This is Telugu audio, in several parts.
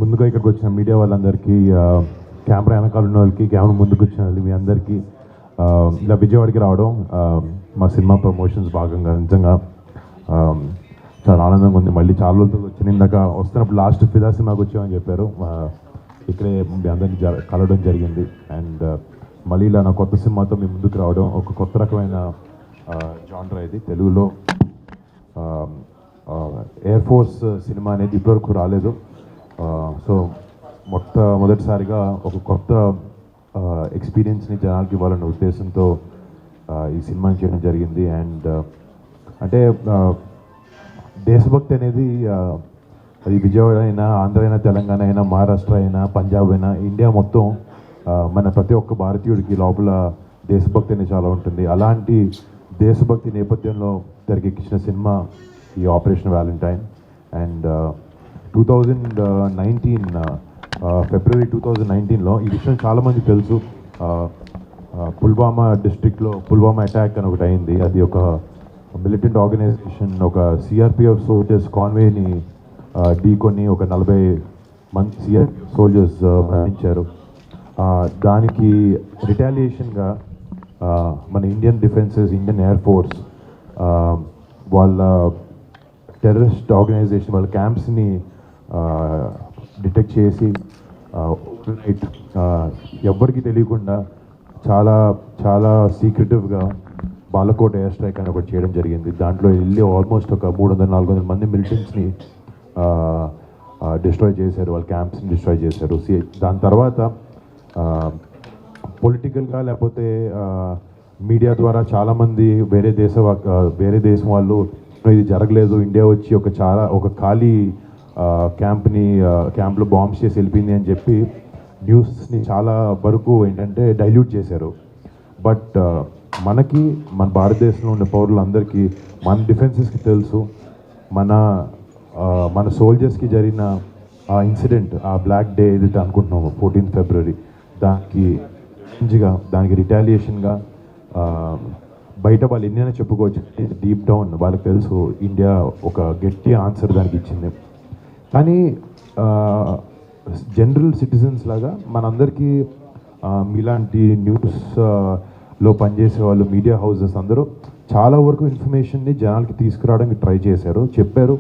ముందుగా ఇక్కడికి వచ్చిన మీడియా వాళ్ళందరికీ, కెమెరా వెనకాల ఉన్న వాళ్ళకి, కెమెరా ముందుకు వచ్చిన వాళ్ళు, మీ అందరికీ ఇలా విజయవాడకి రావడం మా సినిమా ప్రమోషన్స్ భాగంగా నిజంగా చాలా ఆనందంగా ఉంది. మళ్ళీ చాలా రోజులు వచ్చిన ఇందాక వస్తున్నప్పుడు లాస్ట్ ఫిదా సినిమాకి వచ్చామని చెప్పారు. ఇక్కడే మీ అందరినీ కలవడం జరిగింది. అండ్ మళ్ళీ ఇలా నా కొత్త సినిమాతో మీ ముందుకు రావడం ఒక కొత్త రకమైన జానర్ ఇది. తెలుగులో ఎయిర్ ఫోర్స్ సినిమా అనేది ఇప్పటివరకు రాలేదు. సో మొదటిసారిగా ఒక కొత్త ఎక్స్పీరియన్స్ని జనాలకి ఇవ్వాలన్న ఉద్దేశంతో ఈ సినిమాని చేయడం జరిగింది. అండ్ అంటే దేశభక్తి అనేది అది విజయవాడ అయినా, ఆంధ్ర అయినా, తెలంగాణ అయినా, మహారాష్ట్ర అయినా, పంజాబ్ అయినా, ఇండియా మొత్తం మన ప్రతి ఒక్క భారతీయుడికి లోపల దేశభక్తి అనేది చాలా ఉంటుంది. అలాంటి దేశభక్తి నేపథ్యంలో తెరకెక్కించిన సినిమా ఈ ఆపరేషన్ వ్యాలంటైన్. అండ్ 2019 ఫిబ్రవరి 2019లో ఈ విషయం చాలామందికి తెలుసు. పుల్వామా డిస్ట్రిక్ట్లో పుల్వామా అటాక్ అని ఒకటి అయింది. అది ఒక మిలిటెంట్ ఆర్గనైజేషన్, ఒక సిఆర్పిఎఫ్ సోల్జర్స్ కాన్వేని ఢీకొని ఒక 40 మంది సిఆర్పిఎఫ్ సోల్జర్స్ మరణించారు. దానికి రిటాలియేషన్గా మన Indian defences, Indian air force వాళ్ళ టెర్రరిస్ట్ ఆర్గనైజేషన్ వాళ్ళ క్యాంప్స్ని డిటెక్ట్ చేసి ఎవ్వరికి తెలియకుండా చాలా చాలా సీక్రెటివ్గా బాలకోట్ ఎయిర్ స్ట్రైక్ అని ఒకటి చేయడం జరిగింది. దాంట్లో వెళ్ళి ఆల్మోస్ట్ ఒక 300-400 మంది మిలిటెంట్స్ని డిస్ట్రాయ్ చేశారు, వాళ్ళ క్యాంప్స్ని డిస్ట్రాయ్ చేశారు. దాని తర్వాత పొలిటికల్గా లేకపోతే మీడియా ద్వారా చాలామంది వేరే దేశం వాళ్ళు ఇది జరగలేదు, ఇండియా వచ్చి ఒక ఖాళీ క్యాంప్లో బాంబ్స్ చేసి వెళ్ళిపోయింది అని చెప్పి న్యూస్ని చాలా వరకు ఏంటంటే డైల్యూట్ చేశారు. బట్ మన భారతదేశంలో ఉన్న పౌరులందరికీ, మన డిఫెన్సెస్కి తెలుసు, మన సోల్జర్స్కి జరిగిన ఆ ఇన్సిడెంట్, ఆ బ్లాక్ డే ఏదైతే అనుకుంటున్నాము 14 ఫిబ్రవరి, దానికి రిటాలియేషన్గా బయట వాళ్ళు ఎన్నైనా చెప్పుకోవచ్చు, డీప్ డౌన్ వాళ్ళకి తెలుసు ఇండియా ఒక గట్టి ఆన్సర్ దానికి ఇచ్చింది. కానీ జనరల్ సిటిజన్స్ లాగా మనందరికీ మీలాంటి న్యూస్లో పనిచేసే వాళ్ళు, మీడియా హౌసెస్ అందరూ చాలా వరకు ఇన్ఫర్మేషన్ని జనాలకి తీసుకురావడానికి ట్రై చేశారు, చెప్పారు.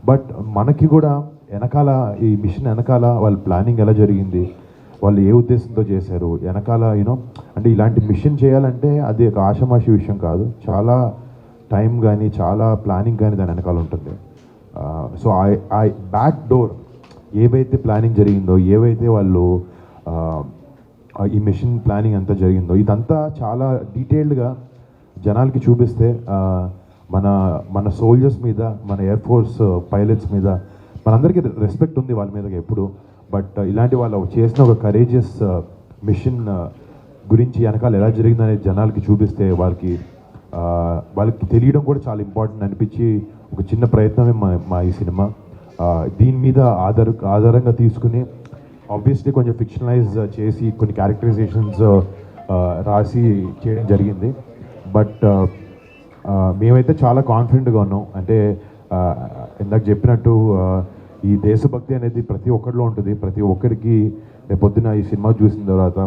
బట్ మనకి కూడా వెనకాల ఈ మిషన్ వెనకాల వాళ్ళ ప్లానింగ్ ఎలా జరిగింది, వాళ్ళు ఏ ఉద్దేశంతో చేశారు, వెనకాల అంటే ఇలాంటి మిషన్ చేయాలంటే అది ఒక ఆషామాషి విషయం కాదు. చాలా టైం కానీ, చాలా ప్లానింగ్ కానీ దాని వెనకాల ఉంటుంది. సో ఆ బ్యాక్ డోర్ ఏవైతే ప్లానింగ్ జరిగిందో, ఏవైతే వాళ్ళు ఈ మిషన్ ప్లానింగ్ అంతా జరిగిందో, ఇదంతా చాలా డీటెయిల్డ్గా జనాలకి చూపిస్తే మన సోల్జర్స్ మీద, మన ఎయిర్ ఫోర్స్ పైలట్స్ మీద మనందరికీ రెస్పెక్ట్ ఉంది వాళ్ళ మీద ఎప్పుడు. బట్ ఇలాంటి వాళ్ళు చేసిన ఒక కరేజియస్ మిషన్ గురించి వెనకాల ఎలా జరిగిందనేది జనాలకి చూపిస్తే వాళ్ళకి తెలియడం కూడా చాలా ఇంపార్టెంట్ అనిపించి ఒక చిన్న ప్రయత్నమే మా ఈ సినిమా. దీని మీద ఆధారంగా తీసుకుని ఆబ్వియస్లీ కొంచెం ఫిక్షనలైజ్ చేసి కొన్ని క్యారెక్టరైజేషన్స్ రాసి చేయడం జరిగింది. బట్ మేమైతే చాలా కాన్ఫిడెంట్గా ఉన్నాం. అంటే ఇందాక చెప్పినట్టు ఈ దేశభక్తి అనేది ప్రతి ఒక్కరిలో ఉంటుంది. ప్రతి ఒక్కరికి రేపొద్దున ఈ సినిమా చూసిన తర్వాత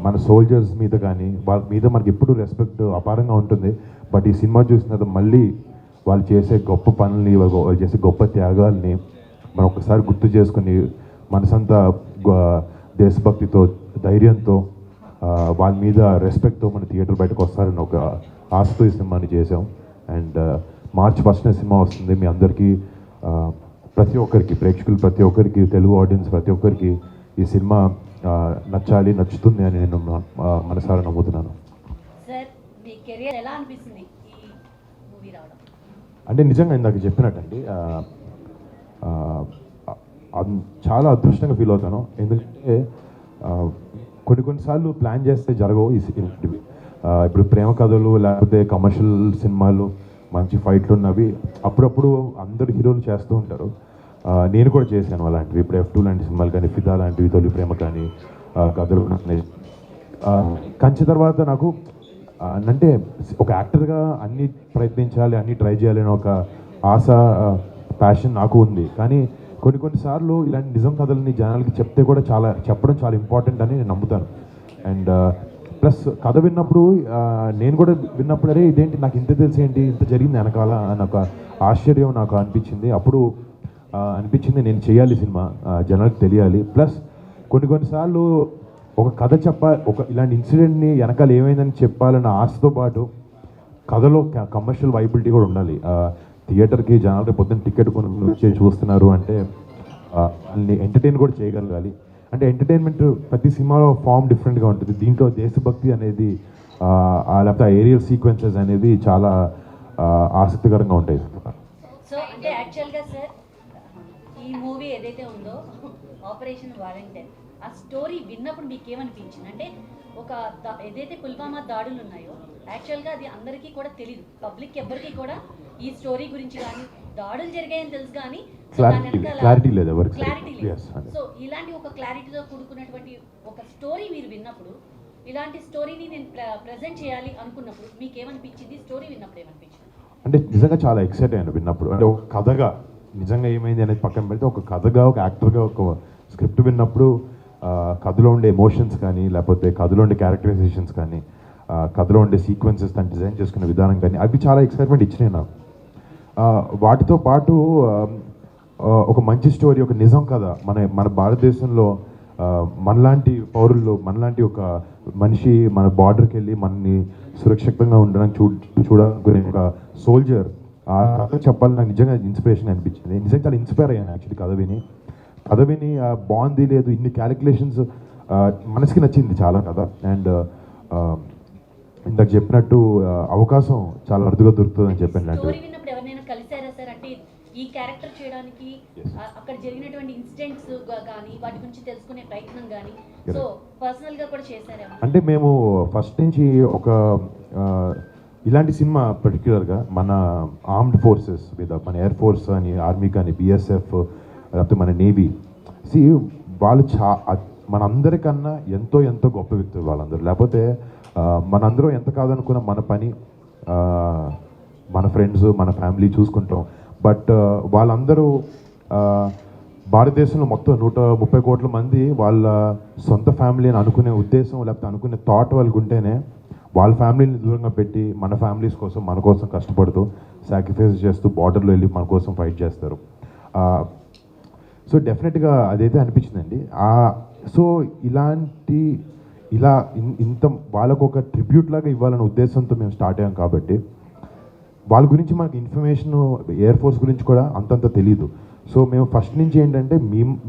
మన సోల్జర్స్ మీద కానీ వాళ్ళ మీద మనకి ఎప్పుడు రెస్పెక్ట్ అపారంగా ఉంటుంది. బట్ ఈ సినిమా చూసిన తర్వాత మళ్ళీ వాళ్ళు చేసే గొప్ప పనుల్ని, వాళ్ళు చేసే గొప్ప త్యాగాల్ని మనం ఒకసారి గుర్తు చేసుకుని మనసంతా దేశభక్తితో, ధైర్యంతో, వాళ్ళ మీద రెస్పెక్ట్తో మన థియేటర్ బయటకు వస్తారని ఒక ఆశతో ఈ సినిమాని చేసాం. అండ్ మార్చ్ 1న సినిమా వస్తుంది. మీ అందరికీ, ప్రతి ఒక్కరికి, ప్రేక్షకులు ప్రతి ఒక్కరికి, తెలుగు ఆడియన్స్ ప్రతి ఒక్కరికి ఈ సినిమా నచ్చుతుంది అని నేను మనసారా నమ్ముతున్నాను. అంటే నిజంగా ఇందాక చెప్పినట్టండి, చాలా అదృష్టంగా ఫీల్ అవుతాను. ఎందుకంటే కొన్నిసార్లు ప్లాన్ చేస్తే జరగవు ఇలాంటివి. ఇప్పుడు ప్రేమ కథలు లేకపోతే కమర్షియల్ సినిమాలు, మంచి ఫైట్లు ఉన్నవి అప్పుడప్పుడు అందరు హీరోలు చేస్తూ ఉంటారు. నేను కూడా చేశాను అలాంటివి. ఇప్పుడు F2 లాంటి సినిమాలు కానీ, ఫిదా లాంటివి, తొలి ప్రేమ కానీ, కథలు. కంచి తర్వాత నాకు అంటే ఒక యాక్టర్గా అన్నీ ప్రయత్నించాలి, అన్నీ ట్రై చేయాలి అని ఒక ఆశ, ప్యాషన్ నాకు ఉంది. కానీ కొన్నిసార్లు ఇలాంటి నిజం కథలని జనాలకి చెప్తే కూడా చెప్పడం చాలా ఇంపార్టెంట్ అని నేను నమ్ముతాను. అండ్ ప్లస్ కథ విన్నప్పుడు నేను కూడా విన్నప్పుడు అరే ఇదేంటి నాకు ఇంత తెలిసేంటి ఇంత జరిగింది వెనకాల అని ఒక ఆశ్చర్యం నాకు అనిపించింది. అప్పుడు అనిపించింది నేను చేయాలి సినిమా, జనాలకు తెలియాలి. ప్లస్ కొన్నిసార్లు ఒక కథ ఒక ఇలాంటి ఇన్సిడెంట్ని వెనకాల ఏమైందని చెప్పాలన్న ఆశతో పాటు కథలో కమర్షియల్ వైబిలిటీ కూడా ఉండాలి. థియేటర్కి జనాలు పొద్దున్న టికెట్ వచ్చి చూస్తున్నారు అంటే వాళ్ళని ఎంటర్టైన్ కూడా చేయగలగాలి. అంటే ఎంటర్టైన్మెంట్ ప్రతి సినిమాలో ఫామ్ డిఫరెంట్గా ఉంటుంది. దీంట్లో దేశభక్తి అనేది లేకపోతే ఏరియల్ సీక్వెన్సెస్ అనేది చాలా ఆసక్తికరంగా ఉంటాయి. సో అంటే యాక్చువల్గా సార్ ఈ మూవీ ఏదైతే ఉందో ఆపరేషన్ వాలంటీర్, ఆ స్టోరీ విన్నప్పుడు మీకు ఏమనిపించింది? అంటే ఒక ఏదైతే పుల్వామా దాడులు ఉన్నాయో యాక్చువల్గా అది అందరికీ కూడా తెలియదు, పబ్లిక్ ఎవ్వరికి కూడా ఈ స్టోరీ గురించి కానీ దాడులు జరిగాయని తెలుసు కానీ క్లారిటీ లేదు. సో ఇలాంటి ఒక క్లారిటీతో కూడుకున్నటువంటి ఒక స్టోరీ మీరు విన్నప్పుడు, ఇలాంటి స్టోరీని నేను ప్రజెంట్ చేయాలి అనుకున్నప్పుడు మీకు ఏమనిపించింది? స్టోరీ విన్నప్పుడు ఏమనిపించింది? అంటే నిజంగా చాలా ఎక్సైట్ అయ్యాను విన్నప్పుడు. అంటే ఒక కథగా నిజంగా ఏమైంది అనేది పక్కన పెడితే ఒక కథగా ఒక యాక్టర్గా ఒక స్క్రిప్ట్ విన్నప్పుడు కథలో ఉండే ఎమోషన్స్ కానీ లేకపోతే కథలో ఉండే క్యారెక్టరైజేషన్స్ కానీ కథలో ఉండే సీక్వెన్సెస్ దాన్ని డిజైన్ చేసుకునే విధానం కానీ అవి చాలా ఎక్సైట్మెంట్ ఇచ్చినాయి నాకు. వాటితో పాటు ఒక మంచి స్టోరీ, ఒక నిజం కథ మన భారతదేశంలో మనలాంటి పౌరుల్లో మనలాంటి ఒక మనిషి మన బార్డర్కి వెళ్ళి మనని సురక్షితంగా ఉండడానికి చూడాలనుకునే ఒక సోల్జర్ ఆ కథ చెప్పాలి నాకు నిజంగా ఇన్స్పిరేషన్ అనిపించింది. నిజంగా చాలా ఇన్స్పైర్ అయ్యాను యాక్చువల్లీ కథ విని బాగుంది లేదు ఇన్ని క్యాలిక్యులేషన్స్ మనసుకి నచ్చింది చాలా కథ. అండ్ ఇందాక చెప్పినట్టు అవకాశం చాలా అరుదుగా దొరుకుతుంది అని చెప్పాను. ఈ క్యారెక్టర్ చేయడానికి అక్కడ జరిగినటువంటి ఇన్సిడెంట్స్ కానీ వాటి గురించి తెలుసుకునే ప్రయత్నం కానీ సో పర్సనల్ గా కూడా చేశారా? అంటే మేము ఫస్ట్ నుంచి ఒక ఇలాంటి సినిమా పర్టిక్యులర్గా మన ఆర్మ్డ్ ఫోర్సెస్ మీద మన ఎయిర్ ఫోర్స్ అని ఆర్మీ కానీ బిఎస్ఎఫ్ లేకపోతే మన నేవీ వాళ్ళు మనందరికన్నా ఎంతో గొప్ప వ్యక్తులు వాళ్ళందరూ. లేకపోతే మనందరం ఎంత కాదనుకున్న మన పని మన ఫ్రెండ్స్ మన ఫ్యామిలీ చూసుకుంటాం. బట్ వాళ్ళందరూ భారతదేశంలో మొత్తం 130 కోట్ల మంది వాళ్ళ సొంత ఫ్యామిలీని అనుకునే ఉద్దేశం లేకపోతే అనుకునే థాట్ వాళ్ళకు ఉంటేనే వాళ్ళ ఫ్యామిలీని దూరంగా పెట్టి మన ఫ్యామిలీస్ కోసం మన కోసం కష్టపడుతూ సాక్రిఫైస్ చేస్తూ బార్డర్లో వెళ్ళి మన కోసం ఫైట్ చేస్తారు. సో డెఫినెట్గా అదైతే అనిపించిందండి. సో ఇంత వాళ్ళకు ఒక ట్రిబ్యూట్ లాగా ఇవ్వాలనే ఉద్దేశంతో మేము స్టార్ట్ అయ్యాం కాబట్టి వాళ్ళ గురించి మనకి ఇన్ఫర్మేషన్ ఎయిర్ ఫోర్స్ గురించి కూడా అంతంత తెలీదు. సో మేము ఫస్ట్ నుంచి ఏంటంటే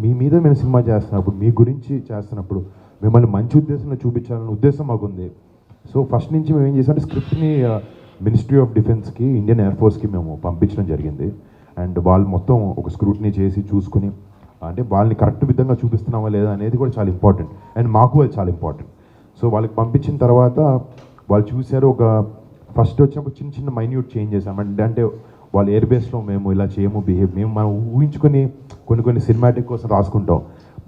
మీ మీద మేము సినిమా చేస్తున్నప్పుడు మీ గురించి చేస్తున్నప్పుడు మిమ్మల్ని మంచి ఉద్దేశంలో చూపించాలనే ఉద్దేశం మాకుంది. సో ఫస్ట్ నుంచి మేము ఏం చేసామంటే స్క్రిప్ట్ని మినిస్ట్రీ ఆఫ్ డిఫెన్స్కి ఇండియన్ ఎయిర్ ఫోర్స్కి మేము పంపించడం జరిగింది. అండ్ వాళ్ళు మొత్తం ఒక స్క్రూట్నీ చేసి చూసుకుని అంటే వాళ్ళని కరెక్ట్ విధంగా చూపిస్తున్నామా లేదా అనేది కూడా చాలా ఇంపార్టెంట్. అండ్ మాకు అది చాలా ఇంపార్టెంట్. సో వాళ్ళకి పంపించిన తర్వాత వాళ్ళు చూశారు. ఒక ఫస్ట్ వచ్చినప్పుడు చిన్న మైన్యూట్ చేంజ్ చేసాం. అంటే వాళ్ళ ఎయిర్ బేస్లో మేము ఇలా చేయము మేము మనం ఊహించుకొని కొన్ని సినిమాటిక్ కోసం రాసుకుంటాం.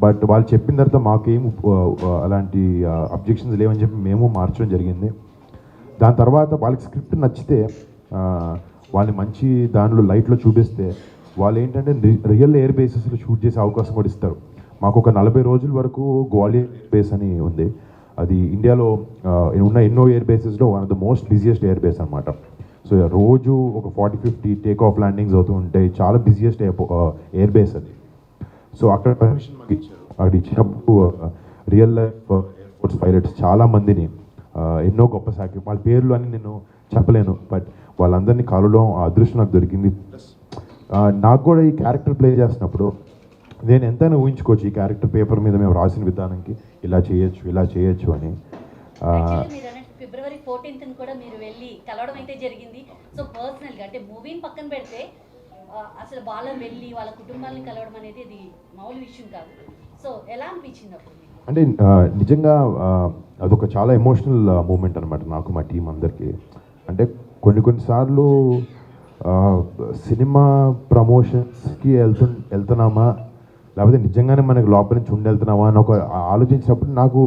బట్ వాళ్ళు చెప్పిన తర్వాత మాకేం అలాంటి అబ్జెక్షన్స్ లేవని చెప్పి మేము మార్చడం జరిగింది. దాని తర్వాత వాళ్ళకి స్క్రిప్ట్ నచ్చితే వాళ్ళని మంచి దానిలో లైట్లో చూపిస్తే వాళ్ళు ఏంటంటే రియల్ ఎయిర్ బేసెస్లో షూట్ చేసే అవకాశం కూడా ఇస్తారు. మాకు ఒక 40 రోజుల వరకు గ్వాలియర్ బేస్ అని ఉంది. అది ఇండియాలో ఉన్న ఎన్నో ఎయిర్ బేసెస్లో one of the most busiest air base అనమాట. సో రోజు ఒక 40-50 టేక్ ఆఫ్ ల్యాండింగ్స్ అవుతూ ఉంటాయి. చాలా బిజియెస్ట్ ఎయిర్ బేస్ అది. సో అక్కడ పర్మిషన్ మాకు ఇచ్చారు. అక్కడ ఇచ్చినప్పుడు real life air force pilots చాలామందిని ఎన్నో గొప్ప వాళ్ళ పేర్లు అని నేను చెప్పలేను. బట్ వాళ్ళందరినీ కలవడం ఆ అదృష్టం నాకు దొరికింది. నాకు కూడా ఈ క్యారెక్టర్ ప్లే చేసినప్పుడు నేను ఎంతైనా ఊహించుకోవచ్చు ఈ క్యారెక్టర్ పేపర్ మీద మేము రాసిన విధానానికి ఇలా చేయొచ్చు అని. ఫిబ్రవరి 14th కూడా మీరు వెళ్ళి కలవడం అయితే జరిగింది. సో పర్సనల్గా అంటే మూవీని పక్కన పెడితే అసలు వాళ్ళ వెళ్ళి వాళ్ళ కుటుంబాలని కలవడం అనేది అది మామూలు విషయం కాదు. సో ఎలా అనిపించింది అప్పుడు? అంటే నిజంగా అదొక చాలా ఎమోషనల్ మూమెంట్ అనమాట నాకు మా టీం అందరికీ. అంటే కొన్నిసార్లు సినిమా ప్రమోషన్స్కి వెళ్తున్నామా లేకపోతే నిజంగానే మనకి లోపల నుంచి వెళ్తున్నామా అని ఒక ఆలోచించినప్పుడు నాకు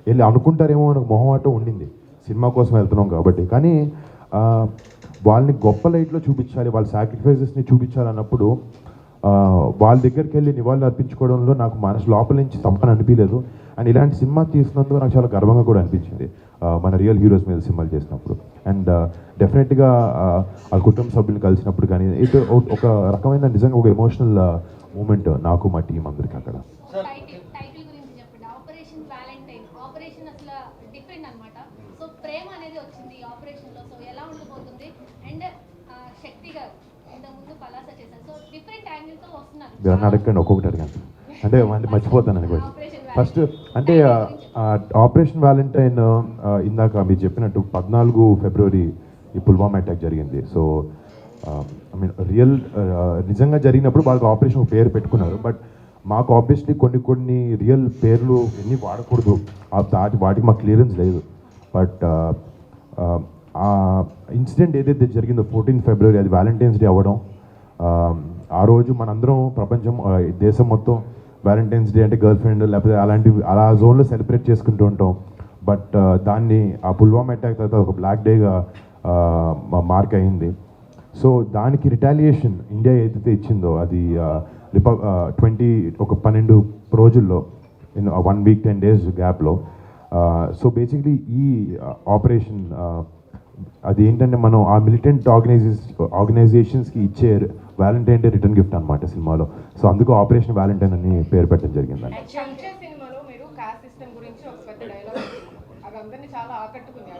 వెళ్ళి అనుకుంటారేమో అని ఒక మొహమాటం ఉండింది సినిమా కోసం వెళ్తున్నాం కాబట్టి. కానీ వాళ్ళని గొప్ప లైట్లో చూపించాలి, వాళ్ళ సాక్రిఫైసెస్ని చూపించాలన్నప్పుడు వాళ్ళ దగ్గరికి వెళ్ళి నివాళులు అర్పించుకోవడంలో నాకు మనసు లోపల నుంచి తప్పని అనిపించలేదు. అండ్ ఇలాంటి సినిమా తీసినందుకు నాకు చాలా గర్వంగా కూడా అనిపించింది మన రియల్ హీరోస్ మీద సినిమాలు చేసినప్పుడు. అండ్ డెఫినెట్గా ఆ కుటుంబ సభ్యులు కలిసినప్పుడు కానీ ఇది ఒక రకమైన నిజంగా ఒక ఎమోషనల్ మూమెంట్ నాకు మా టీం అందరికీ అక్కడ. టైటిల్ గురించి చెప్పండి. Operation Valentine. ఆపరేషన్ అసలు డిఫరెంట్ అన్నమాట. సో ప్రేమ అనేది వచ్చింది ఆపరేషన్ లో. సో ఎలా ఉండబోతుంది? అండ్ శక్తి గారు ఇంత ముందు పలాస చేశారు. సో డిఫరెంట్ యాంగిల్ తో వస్తున్నారు. మీరు అడగండి, ఒక్కొక్కటి అడగండి అంటే మర్చిపోతాను అనుకో. ఫస్ట్ అంటే ఆపరేషన్ వ్యాలంటైన్ ఇందాక మీరు చెప్పినట్టు 14 ఫిబ్రవరి ఈ పుల్వామా అటాక్ జరిగింది. సో ఐ మీన్ నిజంగా జరిగినప్పుడు వాళ్ళకి ఆపరేషన్ ఒక పేరు పెట్టుకున్నారు. బట్ మాకు ఆబ్వియస్లీ కొన్ని రియల్ పేర్లు ఎన్ని వాడకూడదు, వాటికి మాకు క్లియరెన్స్ లేదు. బట్ ఆ ఇన్సిడెంట్ ఏదైతే జరిగిందో 14 ఫిబ్రవరి అది వ్యాలంటైన్స్ డే అవ్వడం, ఆ రోజు మనందరం ప్రపంచం దేశం మొత్తం వ్యాలంటైన్స్ డే అంటే గర్ల్ ఫ్రెండ్ లేకపోతే అలా జోన్లో సెలబ్రేట్ చేసుకుంటూ ఉంటాం. బట్ దాన్ని ఆ పుల్వామా అటాక్ తర్వాత ఒక బ్లాక్ డేగా మార్క్ అయింది. సో దానికి రిటాలియేషన్ ఇండియా ఏదైతే ఇచ్చిందో అది 12 రోజుల్లో 1 వీక్ 10 డేస్ గ్యాప్లో. సో బేసిక్లీ ఈ ఆపరేషన్ అది ఏంటంటే మనం ఆ మిలిటెంట్ ఆర్గనైజేషన్స్కి ఇచ్చే వ్యాలంటైన్ డే రిటర్న్ గిఫ్ట్ అనమాట సినిమాలో. సో అందుకు ఆపరేషన్ వ్యాలంటైన్ అని పేరు పెట్టడం జరిగిందండి. సంచే సినిమాలో మీరు కాస్ట్ సిస్టమ్ గురించి ఒక పెద్ద డైలాగ్ అది అందరినీ చాలా ఆకట్టుకుంది.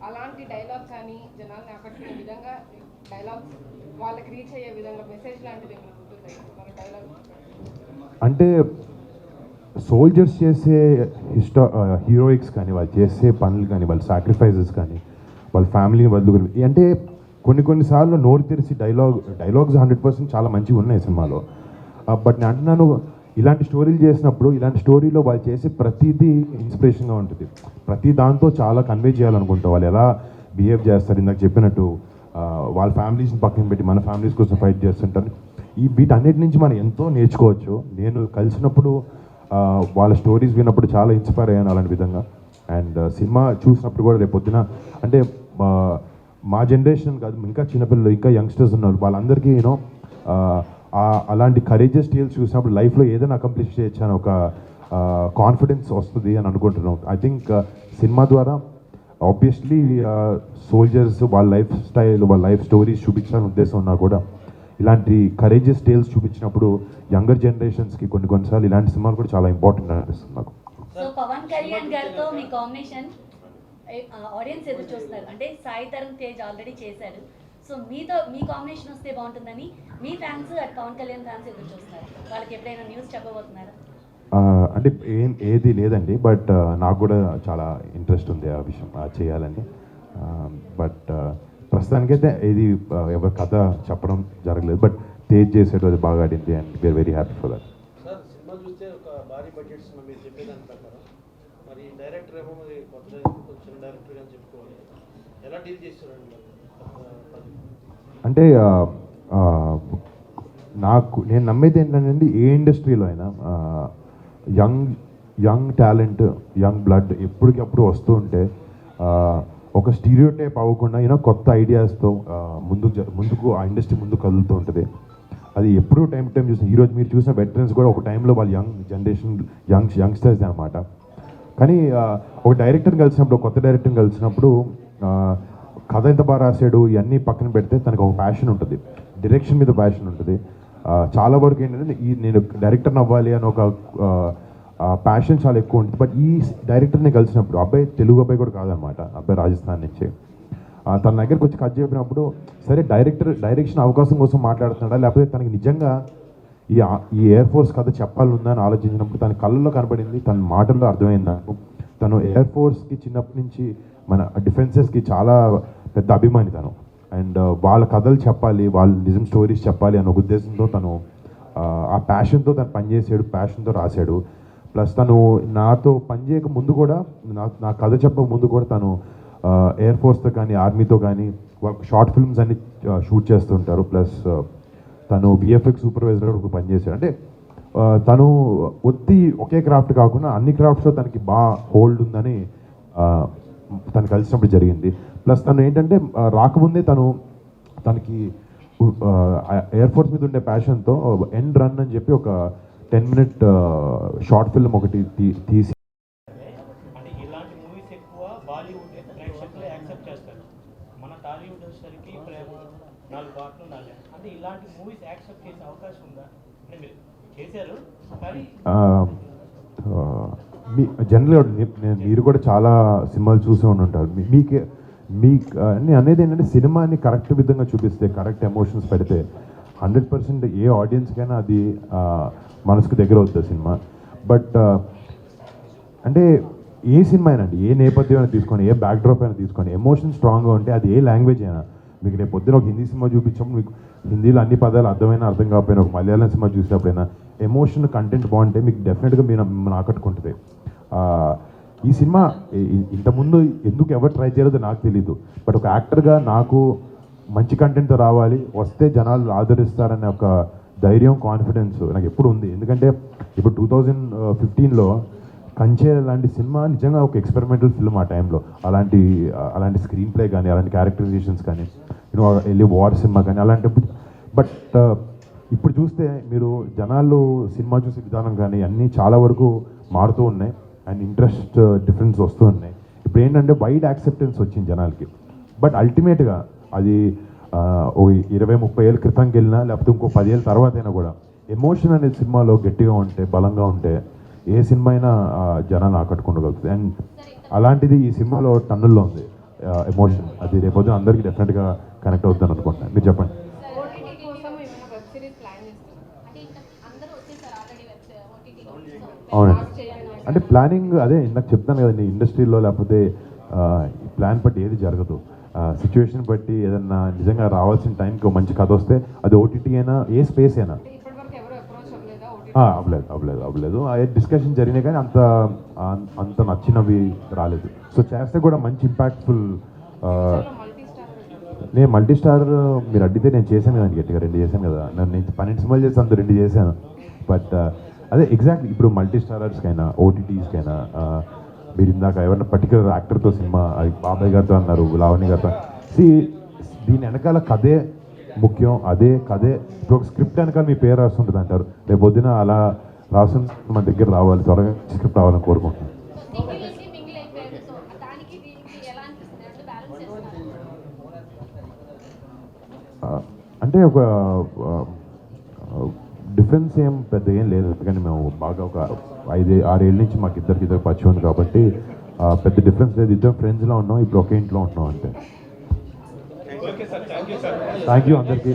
అలాంటి డైలాగ్ కానీ జనాల్ని ఆకట్టుకునే విధంగా డైలాగ్స్ వాళ్ళకి రీచ్ అయ్యే విధంగా మెసేజ్ లాంటిది ఏమైనా ఉంటుంది మన డైలాగ్? అంటే సోల్జర్స్ చేసే హీరోయిక్స్ కానీ వాళ్ళు చేసే పనులు కానీ వాళ్ళ సాక్రిఫైజెస్ కానీ వాళ్ళ ఫ్యామిలీని వదులుకొని అంటే కొన్నిసార్లు నోరు తెరిచి డైలాగ్స్ 100% చాలా మంచిగా ఉన్నాయి సినిమాలో. బట్ నేను అంటున్నాను ఇలాంటి స్టోరీలు చేసినప్పుడు ఇలాంటి స్టోరీలో వాళ్ళు చేసే ప్రతిదీ ఇన్స్పిరేషన్గా ఉంటుంది. ప్రతి దాంతో చాలా కన్వే చేయాలనుకుంటారు. వాళ్ళు ఎలా బిహేవ్ చేస్తారు, ఇందాక చెప్పినట్టు వాళ్ళ ఫ్యామిలీస్ని పక్కన పెట్టి మన ఫ్యామిలీస్ కోసం ఫైట్ చేస్తుంటారు. వీటన్నిటి నుంచి మనం ఎంతో నేర్చుకోవచ్చు. నేను కలిసినప్పుడు వాళ్ళ స్టోరీస్ విన్నప్పుడు చాలా ఇన్స్పైర్ అయ్యాను అలాంటి విధంగా. అండ్ సినిమా చూసినప్పుడు కూడా రేపు పొద్దున అంటే మా జనరేషన్ కాదు, ఇంకా చిన్నపిల్లలు ఇంకా యంగ్స్టర్స్ ఉన్నారు, వాళ్ళందరికీ యూనో అలాంటి కరేజియస్ టేల్స్ చూసినప్పుడు లైఫ్లో ఏదైనా అకంప్లిష్ చేయొచ్చు అని ఒక కాన్ఫిడెన్స్ వస్తుంది అని అనుకుంటున్నాం. ఐ థింక్ సినిమా ద్వారా ఆబ్వియస్లీ సోల్జర్స్ వాళ్ళ లైఫ్ స్టైల్ వాళ్ళ లైఫ్ స్టోరీస్ చూపించాలని ఉద్దేశం ఉన్నా కూడా ఇలాంటి కరేజియస్ టేల్స్ చూపించినప్పుడు యంగర్ జనరేషన్స్కి కొన్నిసార్లు ఇలాంటి సినిమాలు కూడా చాలా ఇంపార్టెంట్ అనిపిస్తుంది నాకు. సో పవన్ కళ్యాణ్ గారితో మీ కాంబినేషన్ ఆడియన్స్ ఎదురు చూస్తున్నారు. అంటే సాయి తరుణ్ తేజ్ ఆల్రెడీ చేశారు. సో మీ కాంబినేషన్ వస్తే బాగుంటుందని మీ ఫ్యాన్స్ అటు పవన్ కళ్యాణ్ ఫ్యాన్స్ ఎదురు చూస్తున్నారు. వాళ్ళకి ఎప్పుడైనా న్యూస్ చెప్పబోతున్నారా? అంటే ఏది లేదండి. బట్ నాకు కూడా చాలా ఇంట్రెస్ట్ ఉంది ఆ విషయం చేయాలని. బట్ ప్రస్తుతానికైతే ఇది ఎవరి కథ చెప్పడం జరగలేదు. బట్ తేజ్ చేసేటో అది బాగా ఆడింది and we are very happy for that. Sir cinema చూస్తే ఒక భారీ బడ్జెట్ సినిమా మీరు చెప్పేదాని ప్రకారం మరి డైరెక్టర్ ఏమో మరి కొత్త కొంచెం డైరెక్టర్ అని చెప్పుకోవాలి, ఎలా డీల్ చేస్తారండి? అంటే నేను నమ్మేది ఏంటంటే ఏ ఇండస్ట్రీలో అయినా యంగ్ టాలెంట్ యంగ్ బ్లడ్ ఎప్పటికప్పుడు వస్తూ ఉంటే ఒక స్టీరియోటైప్ అవ్వకుండా కొత్త ఐడియాస్తో ముందుకు ఆ ఇండస్ట్రీ ముందుకు కదులుతూ ఉంటుంది. అది ఎప్పుడూ టైం చూసిన ఈరోజు మీరు చూసిన వెటరన్స్ కూడా ఒక టైంలో వాళ్ళు యంగ్ జనరేషన్ యంగ్స్టర్స్ అనమాట. కానీ ఒక డైరెక్టర్ని కలిసినప్పుడు కొత్త డైరెక్టర్ని కలిసినప్పుడు కథ ఎంత బాగా రాశాడు ఇవన్నీ పక్కన పెడితే తనకు ఒక ప్యాషన్ ఉంటుంది, డైరెక్షన్ మీద ప్యాషన్ ఉంటుంది. చాలా వరకు ఏంటంటే నేను డైరెక్టర్ని అవ్వాలి అని ఒక ప్యాషన్ చాలా ఎక్కువ ఉంటుంది. బట్ ఈ డైరెక్టర్ని కలిసినప్పుడు అబ్బాయి తెలుగు అబ్బాయి కూడా కాదనమాట, అబ్బాయి రాజస్థాన్ నుంచి. తన దగ్గరికి వచ్చి కథ చెప్పినప్పుడు సరే డైరెక్షన్ అవకాశం కోసం మాట్లాడుతున్నాడా లేకపోతే తనకి నిజంగా ఈ ఎయిర్ ఫోర్స్ కథ చెప్పాలనుందా అని ఆలోచించినప్పుడు తన కళ్ళల్లో కనబడింది, తన మాటల్లో అర్థమైంది నాకు. తను ఎయిర్ ఫోర్స్కి చిన్నప్పటి నుంచి మన డిఫెన్సెస్కి చాలా పెద్ద అభిమాని తను. అండ్ వాళ్ళ కథలు చెప్పాలి, వాళ్ళ నిజం స్టోరీస్ చెప్పాలి అనే ఉద్దేశంతో తను ఆ ప్యాషన్తో తను పనిచేసాడు, ప్యాషన్తో రాశాడు. ప్లస్ తను నాతో పనిచేయక ముందు కూడా నా కథ చెప్పక ముందు కూడా తను ఎయిర్ ఫోర్స్తో కానీ ఆర్మీతో కానీ వాళ్ళకి షార్ట్ ఫిల్మ్స్ అన్ని షూట్ చేస్తుంటారు. ప్లస్ తను విఎఫ్ఎక్స్ సూపర్వైజర్ కూడా పనిచేశాడు. అంటే తను ఒకే క్రాఫ్ట్ కాకుండా అన్ని క్రాఫ్ట్స్లో తనకి బాగా హోల్డ్ ఉందని తను కలిసినప్పుడు జరిగింది. ప్లస్ తను ఏంటంటే రాకముందే తనకి ఎయిర్ ఫోర్స్ మీద ఉండే ప్యాషన్తో ఎండ్ రన్ అని చెప్పి ఒక 10-minute షార్ట్ ఫిల్మ్ ఒకటి తీసి అంటే ఇలాంటి మూవీస్ ఎక్కువ బాలీవుడ్ ప్రేక్షకులు యాక్సెప్ట్ చేస్తారు. మన టాలీవుడ్ వచ్చేసరికి ప్రేమ 4 పాటలు 4 అంటే ఇలాంటి మూవీస్ యాక్సెప్ట్ చేసే అవకాశం ఉందా? అంటే మీరు చేశారు కానీ మీ జనరల్గా మీరు కూడా చాలా సినిమాలు చూసే ఉంటారు. మీకు నేను అనేది ఏంటంటే సినిమాని కరెక్ట్ విధంగా చూపిస్తే, కరెక్ట్ ఎమోషన్స్ పెడితే 100% ఏ ఆడియన్స్కైనా అది మనసుకు దగ్గర అవుతుంది సినిమా. బట్ అంటే ఏ సినిమా అయినా అండి, ఏ నేపథ్యం అయినా తీసుకొని, ఏ బ్యాక్డ్రాప్ అయినా తీసుకొని, ఎమోషన్ స్ట్రాంగ్గా ఉంటే అది ఏ లాంగ్వేజ్ అయినా, మీకు రేపు పొద్దున ఒక హిందీ సినిమా చూపించినప్పుడు మీకు హిందీలో అన్ని పదాలు అర్థమైనా అర్థం కాకపోయినా, ఒక మలయాళం సినిమా చూసినప్పుడైనా ఎమోషన్ కంటెంట్ బాగుంటే మీకు డెఫినెట్గా మిమ్మల్ని ఆకట్టుకుంటుంది. ఈ సినిమా ఇంతకుముందు ఎందుకు ఎవరు ట్రై చేయలేదో నాకు తెలీదు. బట్ ఒక యాక్టర్గా నాకు మంచి కంటెంట్తో రావాలి, వస్తే జనాలు ఆదరిస్తారనే ఒక ధైర్యం, కాన్ఫిడెన్స్ నాకు ఎప్పుడు ఉంది. ఎందుకంటే ఇప్పుడు 2015లో కంచే లాంటి సినిమా నిజంగా ఒక ఎక్స్పెరిమెంటల్ ఫిల్మ్ ఆ టైంలో. అలాంటి స్క్రీన్ ప్లే కానీ, అలాంటి క్యారెక్టరైజేషన్స్ కానీ, వెళ్ళి వార్ సినిమా కానీ అలాంటి. బట్ ఇప్పుడు చూస్తే మీరు జనాలు సినిమా చూసే విధానం కానీ అన్నీ చాలా వరకు మారుతూ ఉన్నాయి అండ్ ఇంట్రెస్ట్ డిఫరెన్స్ వస్తూ ఉన్నాయి. ఇప్పుడు ఏంటంటే వైడ్ యాక్సెప్టెన్స్ వచ్చింది జనాలకి. బట్ అల్టిమేట్గా అది ఓ 20-30 ఏళ్ళ క్రితంకి వెళ్ళినా, లేకపోతే ఇంకో 10 ఏళ్ళ తర్వాత అయినా కూడా ఎమోషన్ అనేది సినిమాలో గట్టిగా ఉంటే, బలంగా ఉంటే ఏ సినిమా అయినా జనాన్ని ఆకట్టుకోగలుగుతుంది. అండ్ అలాంటిది ఈ సినిమాలో టన్నుల్లో ఉంది ఎమోషన్. అది రేపొద్దున అందరికీ డెఫినెట్గా కనెక్ట్ అవుతుందని అనుకుంటున్నాను. మీరు చెప్పండి. ఓటీటీ కోసం ఏమైనా వెబ్ సిరీస్ ప్లాన్ చేస్తున్నారు? అంటే ఇంకా అందరూ వచ్చేసారు ఆల్రెడీ ఓటీటీలో. అవునండి. అంటే ప్లానింగ్ అదే ఇందాక చెప్తాను కదండి, ఇండస్ట్రీలో లేకపోతే ప్లాన్ బట్టి ఏది జరగదు. సిచ్యువేషన్ బట్టి ఏదన్నా నిజంగా రావాల్సిన టైంకి ఒక మంచి కథ వస్తే అది ఓటీటీ అయినా, ఏ స్పేస్ అయినా. ఇప్పటివరకు ఎవరు అప్రోచ్ అవ్వలేదా ఓటీటీ? అవ్వలేదు. డిస్కషన్ జరిగినాయి కానీ అంత నచ్చినవి రాలేదు. సో చేస్తే కూడా మంచి ఇంపాక్ట్ఫుల్. మల్టీ స్టార్ నేను మల్టీ స్టార్ మీరు అడిగితే నేను చేశాను కదండి, గట్టిగా 2 చేశాను కదా. నేను 12 సినిమాలు చేసి అంత 2 చేశాను. బట్ అదే ఎగ్జాక్ట్లీ ఇప్పుడు మల్టీ స్టారర్స్కైనా, ఓటీటీస్కైనా మీరు ఇందాక ఎవరైనా పర్టికులర్ యాక్టర్తో సినిమా, అది బాబాయ్ గారితో అన్నారు, లావణ్య గారితో. దీని వెనకాల కథే ముఖ్యం. అదే కథే ఇప్పుడు ఒక స్క్రిప్ట్ వెనకాల మీ పేరు రాస్తుంటుంది అంటారు. రేపు పొద్దున అలా రాసుకుని మన దగ్గర రావాలి, త్వరగా స్క్రిప్ట్ రావాలని కోరుకుంటున్నాను. సింగిల్ నుంచి మింగిల్ అయిపోయారు. సో దానికి దీనికి ఎలా అనిపిస్తుంది? అంటే బ్యాలెన్స్ చేస్తున్నారు. అంటే ఒక డిఫరెన్స్ పెద్ద ఏం లేదు. ఎందుకంటే మేము బాగా ఒక 5-6 ఏళ్ళ నుంచి మాకు ఇద్దరు పరిచయం ఉంది కాబట్టి పెద్ద డిఫరెన్స్ లేదు. ఇద్దరు ఫ్రెండ్స్లో ఉన్నాం, ఇప్పుడు ఒకే ఇంట్లో ఉంటున్నాం అంటే. Okay sir, thank you sir. Thank you అందరికీ.